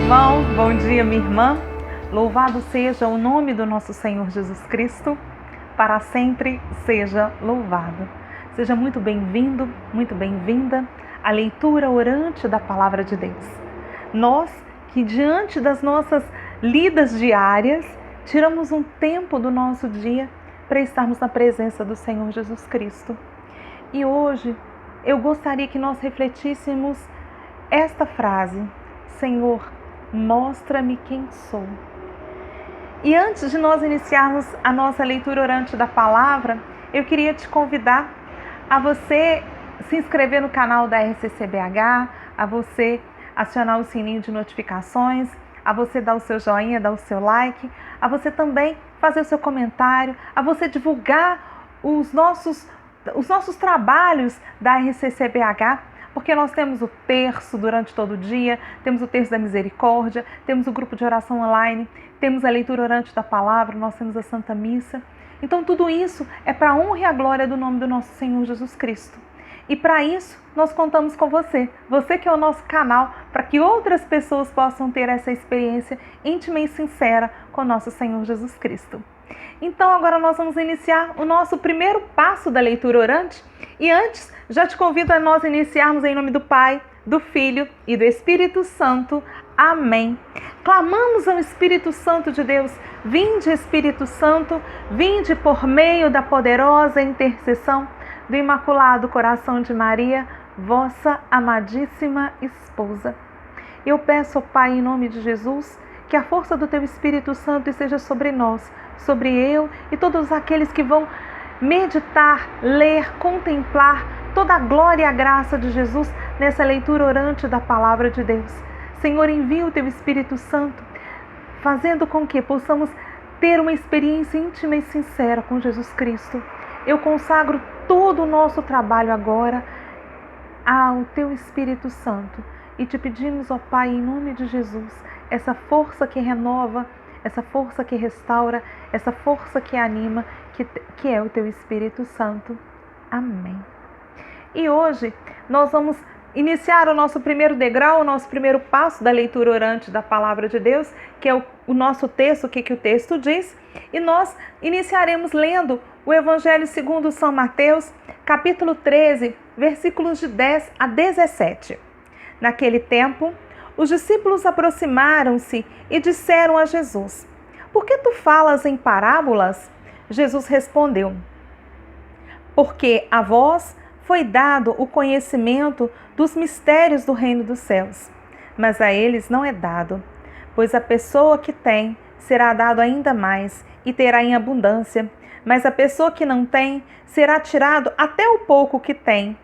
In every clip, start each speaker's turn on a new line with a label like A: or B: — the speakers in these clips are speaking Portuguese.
A: irmão, bom dia, minha irmã. Louvado seja o nome do nosso Senhor Jesus Cristo, para sempre seja louvado. Seja muito bem-vindo, muito bem-vinda à leitura orante da Palavra de Deus. Nós que diante das nossas lidas diárias, tiramos um tempo do nosso dia para estarmos na presença do Senhor Jesus Cristo. E hoje eu gostaria que nós refletíssemos esta frase: Senhor, mostra-me quem sou. E antes de nós iniciarmos a nossa leitura orante da palavra, eu queria te convidar a você se inscrever no canal da RCCBH, a você acionar o sininho de notificações, a você dar o seu joinha, dar o seu like, a você também fazer o seu comentário, a você divulgar os nossos trabalhos da RCCBH, porque nós temos o terço durante todo o dia, temos o terço da misericórdia, temos o grupo de oração online, temos a leitura orante da palavra, nós temos a Santa Missa. Então tudo isso é para a honra e a glória do nome do nosso Senhor Jesus Cristo. E para isso nós contamos com você que é o nosso canal, para que outras pessoas possam ter essa experiência íntima e sincera com o nosso Senhor Jesus Cristo. Então agora nós vamos iniciar o nosso primeiro passo da leitura orante. E antes, já te convido a nós iniciarmos em nome do Pai, do Filho e do Espírito Santo. Amém. Clamamos ao Espírito Santo de Deus: vinde, Espírito Santo, vinde por meio da poderosa intercessão do Imaculado Coração de Maria, vossa amadíssima esposa. Eu peço ao Pai, em nome de Jesus, que a força do Teu Espírito Santo esteja sobre nós, sobre eu e todos aqueles que vão meditar, ler, contemplar toda a glória e a graça de Jesus nessa leitura orante da Palavra de Deus. Senhor, envia o Teu Espírito Santo, fazendo com que possamos ter uma experiência íntima e sincera com Jesus Cristo. Eu consagro todo o nosso trabalho agora ao Teu Espírito Santo e te pedimos, ó Pai, em nome de Jesus, essa força que renova, essa força que restaura, essa força que anima, que é o Teu Espírito Santo. Amém. E hoje nós vamos iniciar o nosso primeiro degrau, o nosso primeiro passo da leitura orante da Palavra de Deus, que é o nosso texto, o que o texto diz. E nós iniciaremos lendo o Evangelho segundo São Mateus, capítulo 13, versículos de 10 a 17. Naquele tempo, os discípulos aproximaram-se e disseram a Jesus: por que tu falas em parábolas? Jesus respondeu: porque a vós foi dado o conhecimento dos mistérios do reino dos céus, mas a eles não é dado, pois a pessoa que tem será dado ainda mais e terá em abundância, mas a pessoa que não tem será tirado até o pouco que tem.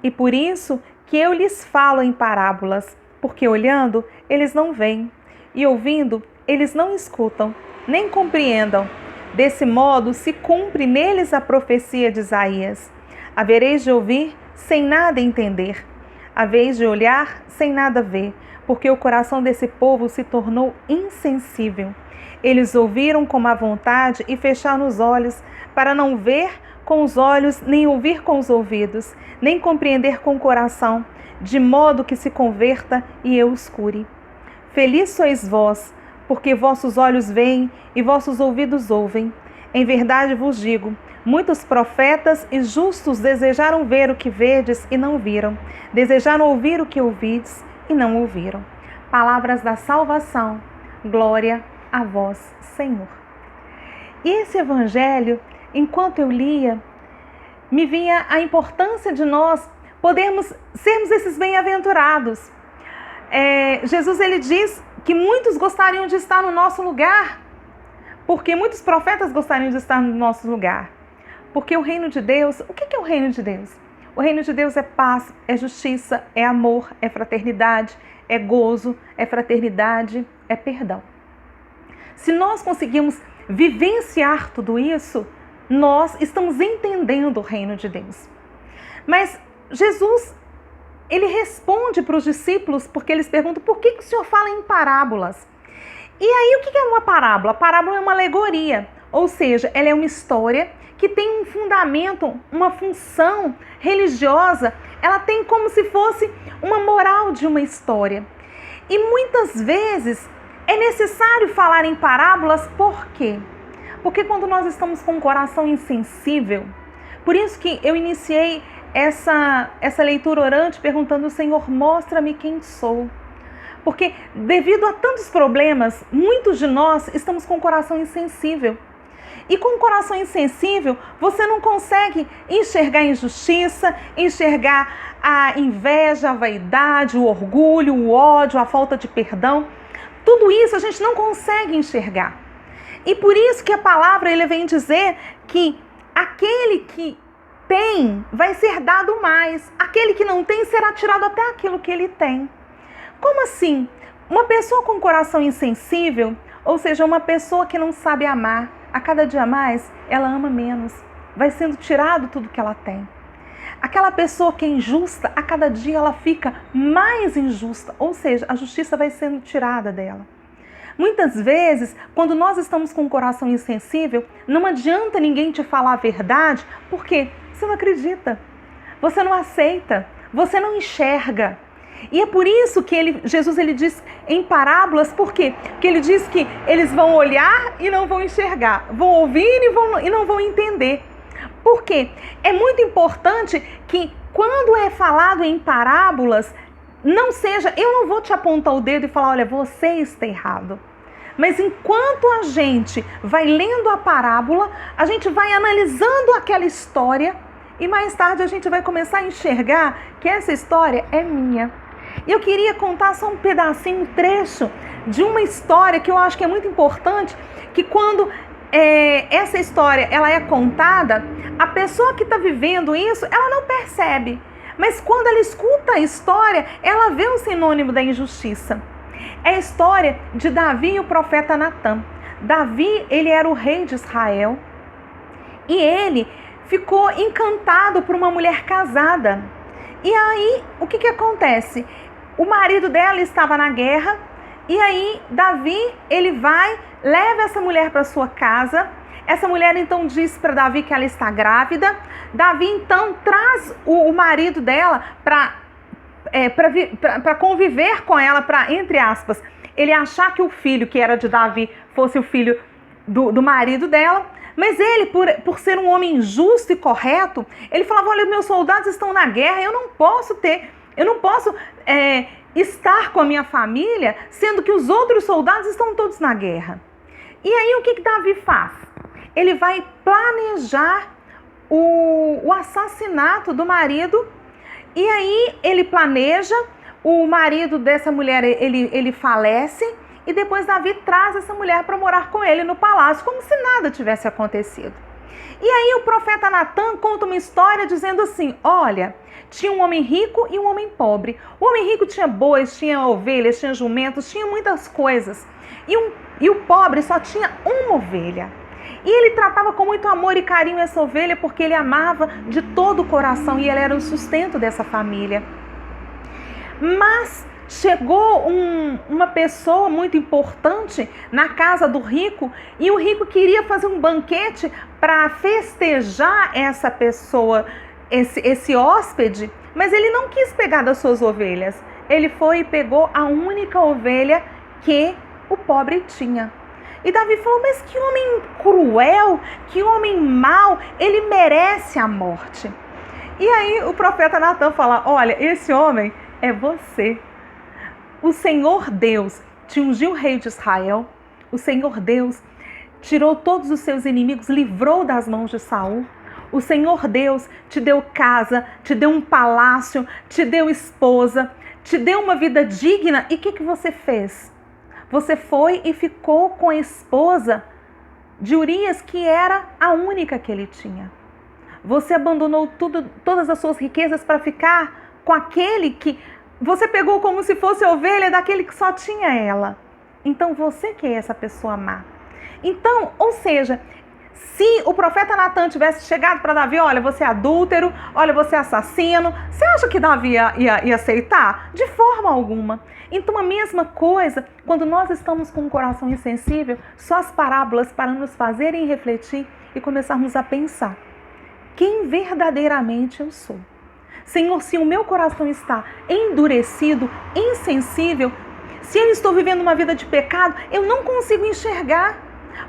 A: E por isso que eu lhes falo em parábolas, porque olhando eles não veem, e ouvindo eles não escutam, nem compreendam. Desse modo se cumpre neles a profecia de Isaías: havereis de ouvir sem nada entender, haveis de olhar sem nada ver, porque o coração desse povo se tornou insensível. Eles ouviram com má vontade e fecharam os olhos, para não ver com os olhos, nem ouvir com os ouvidos, nem compreender com o coração, de modo que se converta e eu os cure. Feliz sois vós, porque vossos olhos veem e vossos ouvidos ouvem. Em verdade vos digo, muitos profetas e justos desejaram ver o que vedes e não viram, desejaram ouvir o que ouvides e não ouviram. Palavras da salvação, glória a vós, Senhor. E esse evangelho, enquanto eu lia, me vinha a importância de nós podermos sermos esses bem-aventurados. Jesus, ele diz que muitos gostariam de estar no nosso lugar, porque muitos profetas gostariam de estar no nosso lugar. Porque o reino de Deus, o que é o reino de Deus? O reino de Deus é paz, é justiça, é amor, é fraternidade, é gozo, é fraternidade, é perdão. Se nós conseguimos vivenciar tudo isso, nós estamos entendendo o reino de Deus. Mas Jesus, ele responde para os discípulos, porque eles perguntam: por que o Senhor fala em parábolas? E aí, o que é uma parábola? A parábola é uma alegoria, ou seja, ela é uma história que tem um fundamento, uma função religiosa, ela tem como se fosse uma moral de uma história. E muitas vezes é necessário falar em parábolas, por quê? Porque quando nós estamos com o coração insensível, por isso que eu iniciei essa leitura orante perguntando: Senhor, mostra-me quem sou. Porque devido a tantos problemas, muitos de nós estamos com o coração insensível. E com o coração insensível, você não consegue enxergar a injustiça, enxergar a inveja, a vaidade, o orgulho, o ódio, a falta de perdão. Tudo isso a gente não consegue enxergar. E por isso que a palavra ele vem dizer que aquele que tem vai ser dado mais. Aquele que não tem será tirado até aquilo que ele tem. Como assim? Uma pessoa com coração insensível, ou seja, uma pessoa que não sabe amar, a cada dia mais, ela ama menos. Vai sendo tirado tudo que ela tem. Aquela pessoa que é injusta, a cada dia ela fica mais injusta. Ou seja, a justiça vai sendo tirada dela. Muitas vezes, quando nós estamos com o coração insensível, não adianta ninguém te falar a verdade, porque você não acredita, você não aceita, você não enxerga. E é por isso que Jesus diz em parábolas, por quê? Porque ele diz que eles vão olhar e não vão enxergar, vão ouvir e não vão entender. Por quê? É muito importante que quando é falado em parábolas, não seja, eu não vou te apontar o dedo e falar, olha, você está errado. Mas enquanto a gente vai lendo a parábola, a gente vai analisando aquela história e mais tarde a gente vai começar a enxergar que essa história é minha. E eu queria contar só um pedacinho, um trecho de uma história que eu acho que é muito importante, que quando essa história ela é contada, a pessoa que está vivendo isso, ela não percebe. Mas quando ela escuta a história, ela vê o sinônimo da injustiça. É a história de Davi e o profeta Natã. Davi, ele era o rei de Israel e ele ficou encantado por uma mulher casada. E aí, o que acontece? O marido dela estava na guerra e aí Davi, ele leva essa mulher para sua casa. Essa mulher então diz para Davi que ela está grávida. Davi então traz o marido dela para conviver com ela, para, entre aspas, ele achar que o filho que era de Davi fosse o filho do marido dela. Mas ele, por ser um homem justo e correto, ele falava, olha, meus soldados estão na guerra, eu não posso estar com a minha família, sendo que os outros soldados estão todos na guerra. E aí o que Davi faz? Ele vai planejar o assassinato do marido, e aí ele planeja, o marido dessa mulher, ele falece, e depois Davi traz essa mulher para morar com ele no palácio, como se nada tivesse acontecido. E aí o profeta Natã conta uma história dizendo assim, olha, tinha um homem rico e um homem pobre. O homem rico tinha bois, tinha ovelhas, tinha jumentos, tinha muitas coisas. E o pobre só tinha uma ovelha. E ele tratava com muito amor e carinho essa ovelha porque ele amava de todo o coração e ela era o sustento dessa família. Mas chegou uma pessoa muito importante na casa do rico e o rico queria fazer um banquete para festejar essa pessoa, esse hóspede, mas ele não quis pegar das suas ovelhas. Ele foi e pegou a única ovelha que o pobre tinha. E Davi falou, mas que homem cruel, que homem mau, ele merece a morte. E aí o profeta Natã fala, olha, esse homem é você. O Senhor Deus te ungiu rei de Israel, o Senhor Deus tirou todos os seus inimigos, livrou das mãos de Saul. O Senhor Deus te deu casa, te deu um palácio, te deu esposa, te deu uma vida digna. E o que você fez? Você foi e ficou com a esposa de Urias, que era a única que ele tinha. Você abandonou todas as suas riquezas para ficar com aquele que você pegou como se fosse a ovelha daquele que só tinha ela. Então você que é essa pessoa má. Então, ou seja, se o profeta Natã tivesse chegado para Davi, olha, você é adúltero, olha, você é assassino, você acha que Davi ia aceitar? De forma alguma. Então a mesma coisa, quando nós estamos com um coração insensível, só as parábolas para nos fazerem refletir e começarmos a pensar. Quem verdadeiramente eu sou? Senhor, se o meu coração está endurecido, insensível, Se eu estou vivendo uma vida de pecado, eu não consigo enxergar.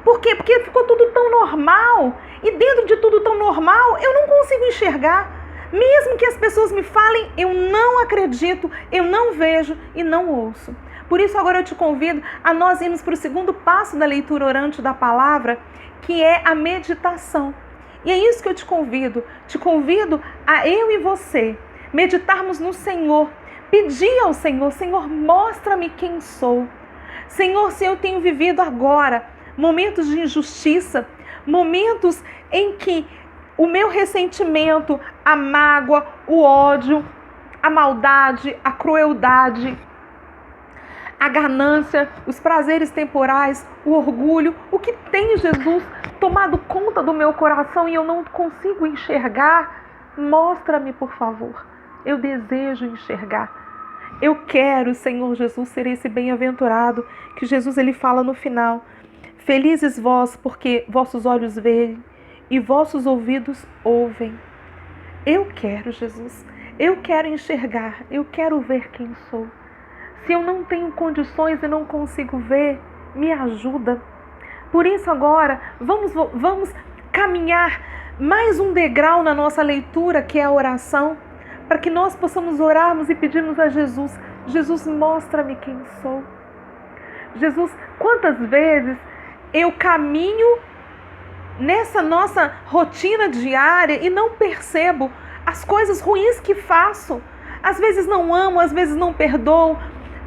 A: Por quê? Porque ficou tudo tão normal. E dentro de tudo tão normal, eu não consigo enxergar. Mesmo que as pessoas me falem, eu não acredito, eu não vejo e não ouço. Por isso agora eu te convido a nós irmos para o segundo passo da leitura orante da palavra, que é a meditação. E é isso que eu te convido a eu e você meditarmos no Senhor, pedir ao Senhor, Senhor, mostra-me quem sou. Senhor, se eu tenho vivido agora momentos de injustiça, momentos em que o meu ressentimento, a mágoa, o ódio, a maldade, a crueldade, a ganância, os prazeres temporais, o orgulho, o que tem, Jesus, tomado conta do meu coração e eu não consigo enxergar, mostra-me, por favor. Eu desejo enxergar. Eu quero, Senhor Jesus, ser esse bem-aventurado que Jesus ele fala no final. Felizes vós, porque vossos olhos veem e vossos ouvidos ouvem. Eu quero, Jesus. Eu quero enxergar. Eu quero ver quem sou. Se eu não tenho condições e não consigo ver, me ajuda. Por isso agora, vamos caminhar mais um degrau na nossa leitura, que é a oração, para que nós possamos orarmos e pedirmos a Jesus, Jesus, mostra-me quem sou. Jesus, quantas vezes eu caminho nessa nossa rotina diária e não percebo as coisas ruins que faço. Às vezes não amo, às vezes não perdoo,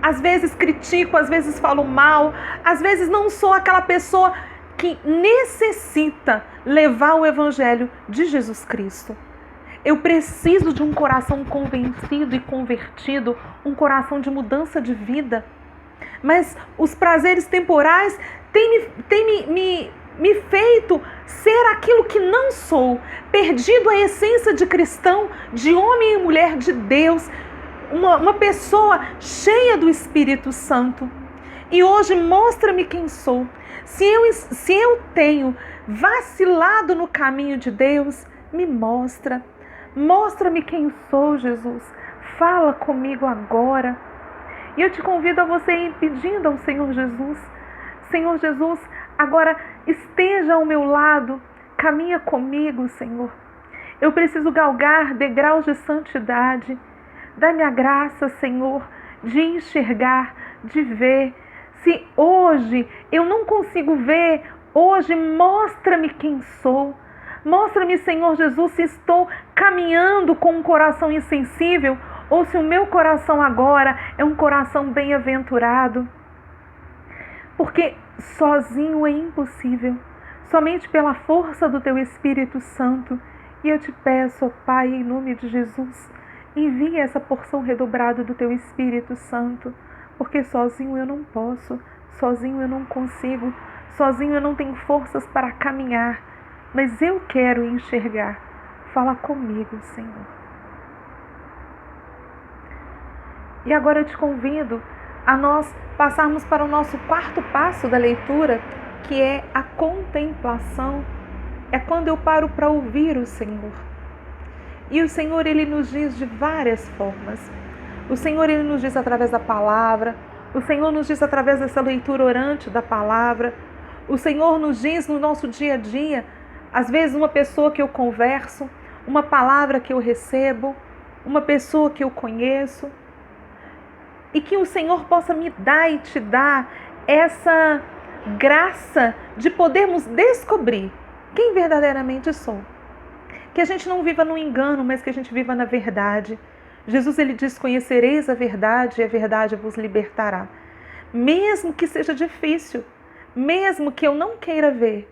A: às vezes critico, às vezes falo mal, às vezes não sou aquela pessoa que necessita levar o evangelho de Jesus Cristo. Eu preciso de um coração convencido e convertido, um coração de mudança de vida. Mas os prazeres temporais têm me feito ser aquilo que não sou, perdido a essência de cristão, de homem e mulher de Deus, uma pessoa cheia do Espírito Santo. E hoje mostra-me quem sou. Se eu tenho vacilado no caminho de Deus, me mostra. Mostra-me quem sou, Jesus. Fala comigo agora. E eu te convido a você ir pedindo ao Senhor Jesus. Senhor Jesus, agora esteja ao meu lado. Caminha comigo, Senhor. Eu preciso galgar degraus de santidade. Dá-me a graça, Senhor, de enxergar, de ver. Se hoje eu não consigo ver, hoje mostra-me quem sou. Mostra-me, Senhor Jesus, se estou caminhando com um coração insensível ou se o meu coração agora é um coração bem-aventurado. Porque sozinho é impossível, somente pela força do Teu Espírito Santo. E eu te peço, ó Pai, em nome de Jesus, envie essa porção redobrada do Teu Espírito Santo, porque sozinho eu não posso, sozinho eu não consigo, sozinho eu não tenho forças para caminhar, mas eu quero enxergar. Fala comigo, Senhor. E agora eu te convido a nós passarmos para o nosso quarto passo da leitura, que é a contemplação. É quando eu paro para ouvir o Senhor. E o Senhor, Ele nos diz de várias formas. O Senhor, Ele nos diz através da palavra. O Senhor nos diz através dessa leitura orante da palavra. O Senhor nos diz no nosso dia a dia, às vezes uma pessoa que eu converso, uma palavra que eu recebo, uma pessoa que eu conheço. E que o Senhor possa me dar e te dar essa graça de podermos descobrir quem verdadeiramente sou. Que a gente não viva no engano, mas que a gente viva na verdade. Jesus, Ele diz, conhecereis a verdade e a verdade vos libertará. Mesmo que seja difícil, mesmo que eu não queira ver,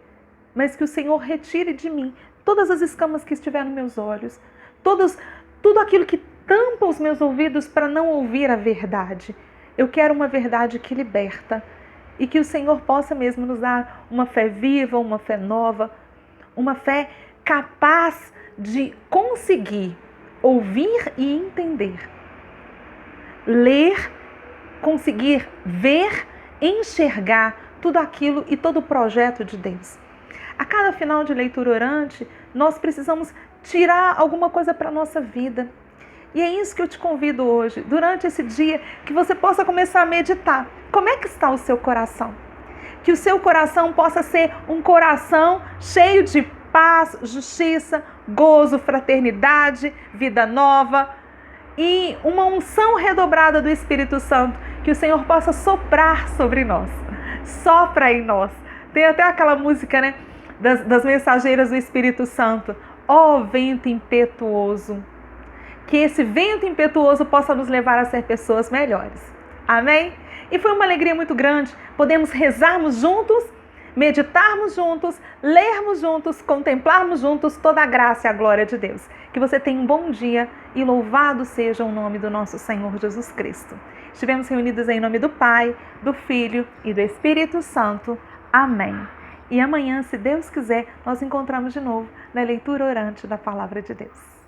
A: mas que o Senhor retire de mim todas as escamas que estiver nos meus olhos, tudo aquilo que tampa os meus ouvidos para não ouvir a verdade. Eu quero uma verdade que liberta e que o Senhor possa mesmo nos dar uma fé viva, uma fé nova, uma fé capaz de conseguir ouvir e entender, ler, conseguir ver, enxergar tudo aquilo e todo o projeto de Deus. A cada final de leitura orante, nós precisamos tirar alguma coisa para a nossa vida. E é isso que eu te convido hoje, durante esse dia, que você possa começar a meditar. Como é que está o seu coração? Que o seu coração possa ser um coração cheio de paz, justiça, gozo, fraternidade, vida nova e uma unção redobrada do Espírito Santo, que o Senhor possa soprar sobre nós. Sopra em nós. Tem até aquela música, né, das mensageiras do Espírito Santo. Ó vento impetuoso. Que esse vento impetuoso possa nos levar a ser pessoas melhores. Amém? E foi uma alegria muito grande. Podemos rezarmos juntos, meditarmos juntos, lermos juntos, contemplarmos juntos toda a graça e a glória de Deus. Que você tenha um bom dia e louvado seja o nome do nosso Senhor Jesus Cristo. Estivemos reunidos em nome do Pai, do Filho e do Espírito Santo. Amém. E amanhã, se Deus quiser, nós encontramos de novo na leitura orante da Palavra de Deus.